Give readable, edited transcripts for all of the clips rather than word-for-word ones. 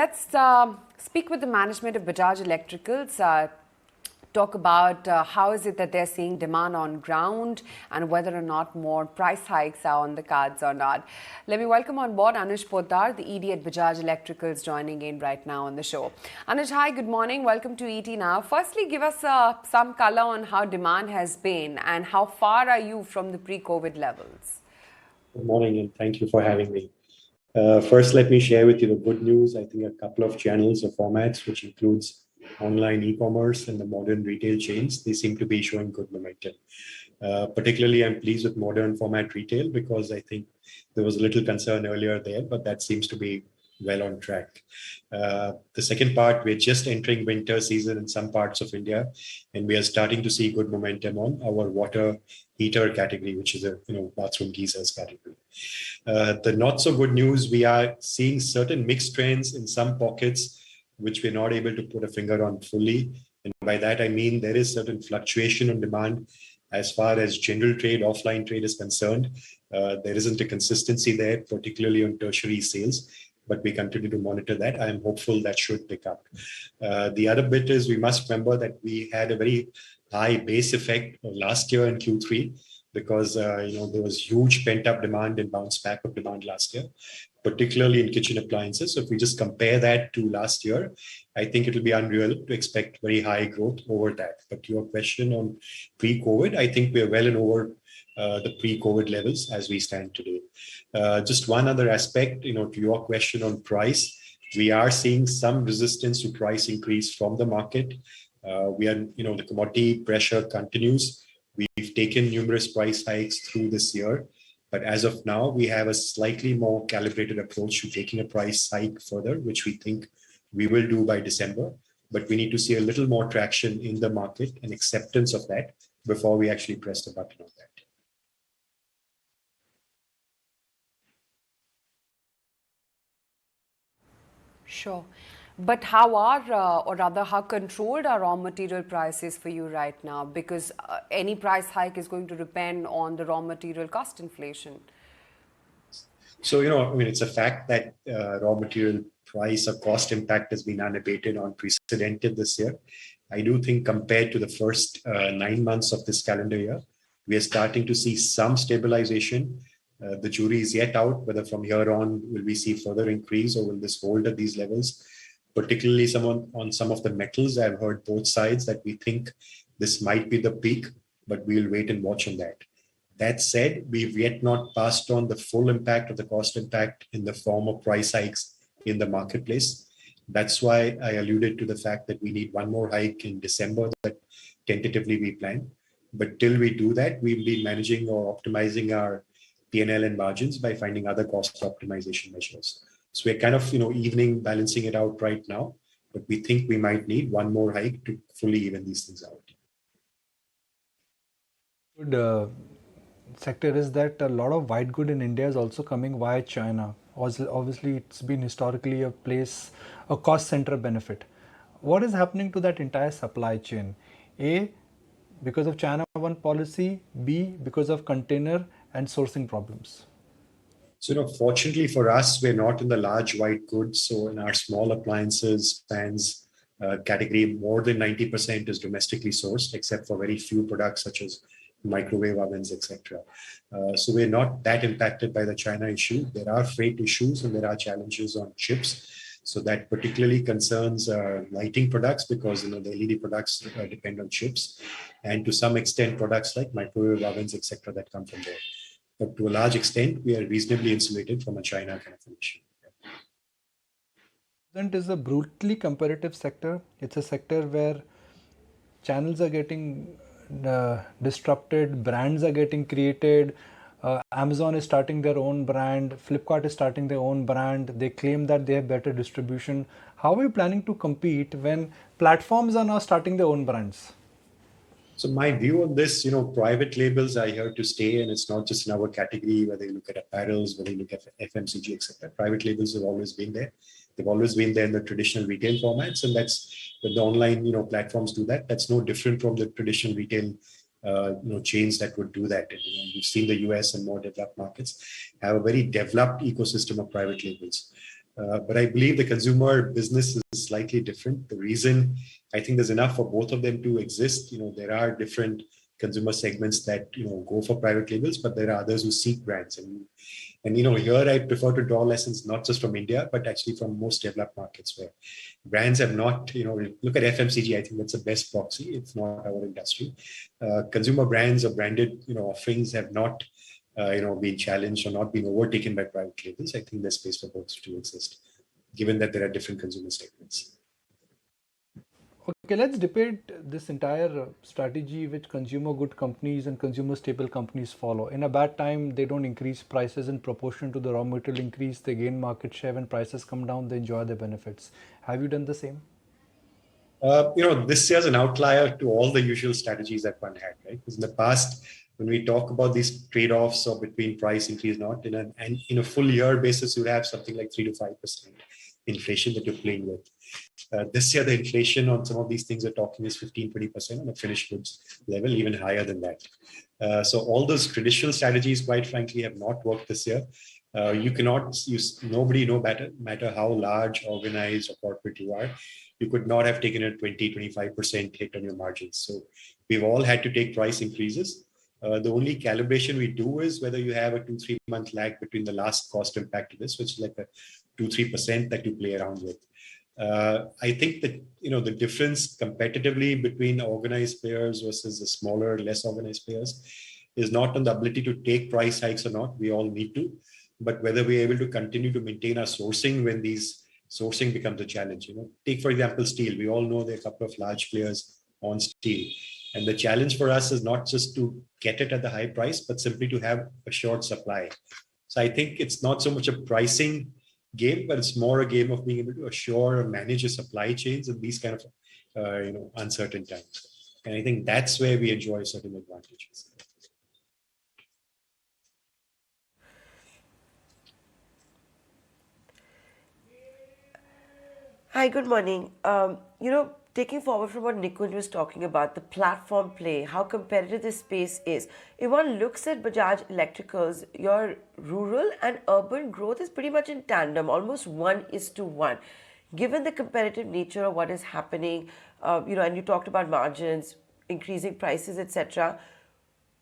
let's speak with the management of Bajaj Electricals. Talk about how is it that they're seeing demand on ground and whether or not more price hikes are on the cards or not. Let me welcome on board Anuj Poddar, the ED at Bajaj Electricals, joining in right now on the show. Anuj, hi, good morning. Welcome to ET Now. Firstly, give us some color on how demand has been and how far are you from the pre-COVID levels? Good morning and thank you for having me. First, let me share with you the good news. I think a couple of channels or formats, which includes online e-commerce and the modern retail chains, they seem to be showing good momentum. Particularly, I'm pleased with modern format retail because I think there was a little concern earlier there, but that seems to be well on track. The second part, we're just entering winter season in some parts of India, and we are starting to see good momentum on our water heater category, which is a bathroom geysers category. The not so good news, we are seeing certain mixed trends in some pockets, which we're not able to put a finger on fully. And by that, I mean there is certain fluctuation in demand as far as general trade, offline trade is concerned. There isn't a consistency there, particularly on tertiary sales, but we continue to monitor that. I am hopeful that should pick up. The other bit is we must remember that we had a very high base effect last year in Q3 because there was huge pent-up demand and bounce back of demand last year, particularly in kitchen appliances. So if we just compare that to last year, I think it will be unreal to expect very high growth over that. But your question on pre-COVID, I think we're well and over the pre-COVID levels as we stand today. Just one other aspect, to your question on price, we are seeing some resistance to price increase from the market. The commodity pressure continues. We've taken numerous price hikes through this year, but as of now, we have a slightly more calibrated approach to taking a price hike further, which we think we will do by December. But we need to see a little more traction in the market and acceptance of that before we actually press the button on that. Sure. But how controlled are raw material prices for you right now? Because any price hike is going to depend on the raw material cost inflation. So, it's a fact that raw material price or cost impact has been unabated, unprecedented this year. I do think compared to the first 9 months of this calendar year, we are starting to see some stabilization. The jury is yet out whether from here on will we see further increase or will this hold at these levels. Particularly on some of the metals, I've heard both sides that we think this might be the peak, but we'll wait and watch on that. That said, we've yet not passed on the full impact of the cost impact in the form of price hikes in the marketplace. That's why I alluded to the fact that we need one more hike in December that tentatively we plan. But till we do that, we'll be managing or optimizing our P&L and margins by finding other cost optimization measures. So we're kind of, balancing it out right now, but we think we might need one more hike to fully even these things out. Good sector is that a lot of white good in India is also coming via China. Obviously, it's been historically a cost center benefit. What is happening to that entire supply chain? A, because of China one policy, B, because of container and sourcing problems. So, fortunately for us, we're not in the large white goods. So in our small appliances, fans category, more than 90% is domestically sourced, except for very few products such as microwave ovens, etc. So we're not that impacted by the China issue. There are freight issues and there are challenges on chips. So that particularly concerns lighting products because the LED products depend on chips, and to some extent products like microwave ovens, etc. that come from there. But to a large extent, we are reasonably insulated from a China kind of issue. It is a brutally competitive sector. It's a sector where channels are getting disrupted, brands are getting created. Amazon is starting their own brand, Flipkart is starting their own brand. They claim that they have better distribution. How are you planning to compete when platforms are now starting their own brands? So my view on this, private labels are here to stay, and it's not just in our category, whether you look at apparels, whether you look at FMCG, etc. Private labels have always been there. They've always been there in the traditional retail formats, and that's when the online, platforms do that. That's no different from the traditional retail, chains that would do that. And, we've seen the US and more developed markets have a very developed ecosystem of private labels. But I believe the consumer business is slightly different. The reason I think there's enough for both of them to exist, there are different consumer segments that, go for private labels, but there are others who seek brands. And here I prefer to draw lessons not just from India, but actually from most developed markets where brands have not, look at FMCG. I think that's the best proxy. It's not our industry. Consumer brands or branded, offerings have not, been challenged or not been overtaken by private labels. I think there's space for both to exist, given that there are different consumer segments. Okay, let's debate this entire strategy which consumer good companies and consumer staple companies follow. In a bad time, they don't increase prices in proportion to the raw material increase. They gain market share. When prices come down, they enjoy the benefits. Have you done the same? This year's an outlier to all the usual strategies that one had, right? Because in the past, when we talk about these trade-offs or between price increase, not in a full year basis, you have something like 3 to 5% inflation that you're playing with. This year, the inflation on some of these things we're talking is 15-20% on a finished goods level, even higher than that. So all those traditional strategies, quite frankly, have not worked this year. You cannot use nobody, no matter how large, organized, or corporate you are, you could not have taken a 20-25% hit on your margins. So we've all had to take price increases. The only calibration we do is whether you have a 2-3 month lag between the last cost impact of this, which is like a 2-3% that you play around with. I think that the difference competitively between organized players versus the smaller, less organized players is not on the ability to take price hikes or not. We all need to, but whether we're able to continue to maintain our sourcing when these sourcing becomes a challenge. Take for example steel. We all know there are a couple of large players on steel, and the challenge for us is not just to get it at the high price, but simply to have a short supply. So I think it's not so much a pricing game, but it's more a game of being able to assure or manage your supply chains in these kind of uncertain times. And I think that's where we enjoy certain advantages. Hi, good morning. Taking forward from what Nikunj was talking about, the platform play, how competitive this space is. If one looks at Bajaj Electricals, your rural and urban growth is pretty much in tandem, almost 1:1. Given the competitive nature of what is happening, and you talked about margins, increasing prices, etc.,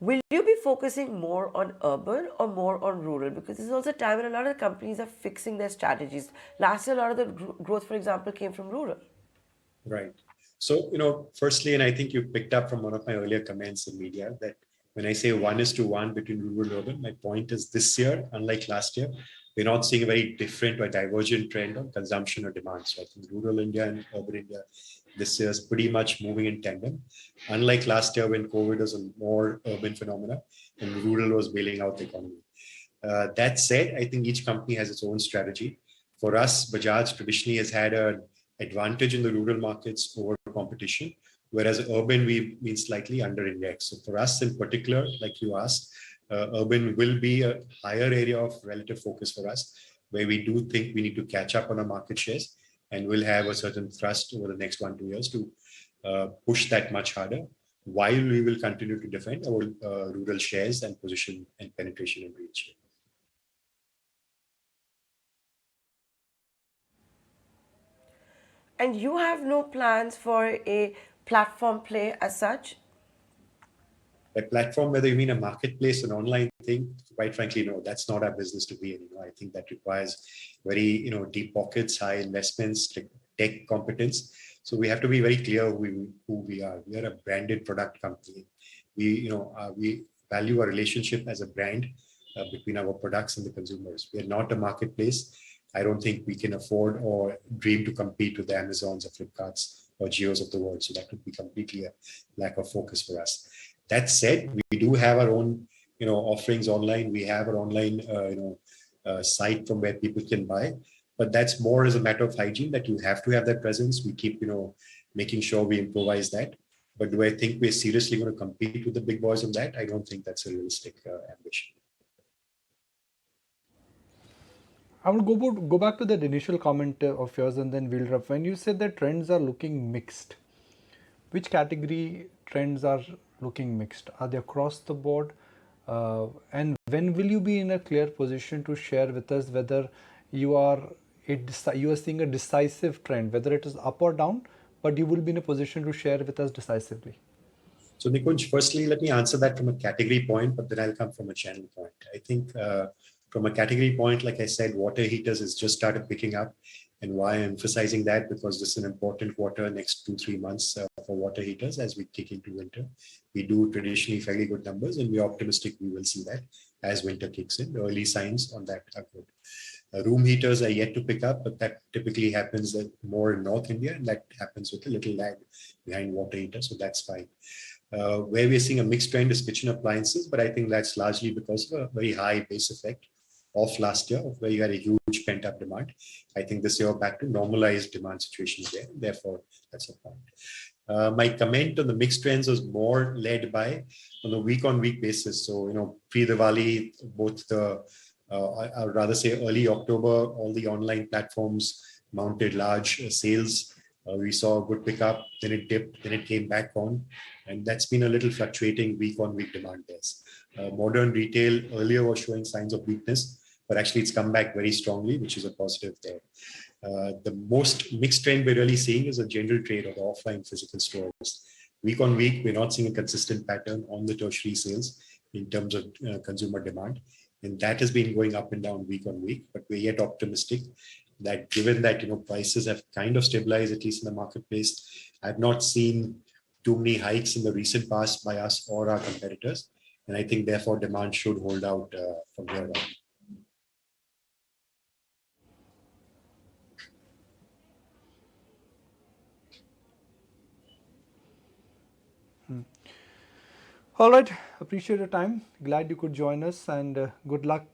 will you be focusing more on urban or more on rural? Because this is also a time when a lot of the companies are fixing their strategies. Last year, a lot of the growth, for example, came from rural. Right. So, firstly, and I think you picked up from one of my earlier comments in media that when I say 1:1 between rural and urban, my point is this year, unlike last year, we're not seeing a very different or divergent trend on consumption or demand. So I think rural India and urban India this year is pretty much moving in tandem. Unlike last year when COVID was a more urban phenomena and rural was bailing out the economy. That said, I think each company has its own strategy. For us, Bajaj traditionally has had an advantage in the rural markets over competition, whereas urban we've been slightly under indexed. So for us in particular, like you asked, urban will be a higher area of relative focus for us, where we do think we need to catch up on our market shares and will have a certain thrust over the next 1-2 years to push that much harder, while we will continue to defend our rural shares and position and penetration and reach. And you have no plans for a platform play as such? A platform, whether you mean a marketplace, an online thing, quite frankly, no, that's not our business to be in. I think that requires very, deep pockets, high investments, tech competence. So we have to be very clear who we are. We are a branded product company. We value our relationship as a brand between our products and the consumers. We are not a marketplace. I don't think we can afford or dream to compete with the Amazons or Flipkarts or Geos of the world. So that would be completely a lack of focus for us. That said, we do have our own, offerings online. We have our online, site from where people can buy. But that's more as a matter of hygiene that you have to have that presence. We keep, making sure we improvise that. But do I think we're seriously going to compete with the big boys on that? I don't think that's a realistic ambition. I will go back to that initial comment of yours and then we'll wrap. When you said that trends are looking mixed, which category trends are looking mixed? Are they across the board? And when will you be in a clear position to share with us whether you are you are seeing a decisive trend, whether it is up or down, but you will be in a position to share with us decisively. So Nikunj, firstly, let me answer that from a category point, but then I'll come from a channel point. I think from a category point, like I said, water heaters has just started picking up. And why I'm emphasizing that? Because this is an important quarter, next 2-3 months for water heaters as we kick into winter. We do traditionally fairly good numbers, and we're optimistic we will see that as winter kicks in. The early signs on that are good. Room heaters are yet to pick up, but that typically happens more in North India, and that happens with a little lag behind water heaters, so that's fine. Where we're seeing a mixed trend is kitchen appliances, but I think that's largely because of a very high base effect of last year, where you had a huge pent-up demand. I think this year back to normalized demand situations there. Therefore, that's a point. My comment on the mixed trends was more led by on a week-on-week basis. So, pre-Diwali, both I would rather say early October, all the online platforms mounted large sales. We saw a good pickup, then it dipped, then it came back on. And that's been a little fluctuating week-on-week demand there. Modern retail earlier was showing signs of weakness, but actually it's come back very strongly, which is a positive there. The most mixed trend we're really seeing is a general trade or the offline physical stores. Week on week, we're not seeing a consistent pattern on the tertiary sales in terms of consumer demand. And that has been going up and down week on week, but we're yet optimistic that given that, prices have kind of stabilized, at least in the marketplace, I've not seen too many hikes in the recent past by us or our competitors. And I think therefore demand should hold out from here on. All right, appreciate your time. Glad you could join us, and good luck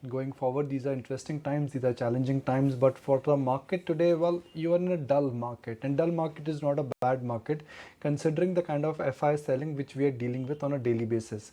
going forward. These are interesting times, these are challenging times, but for the market today, well, you are in a dull market, and dull market is not a bad market considering the kind of FI selling which we are dealing with on a daily basis.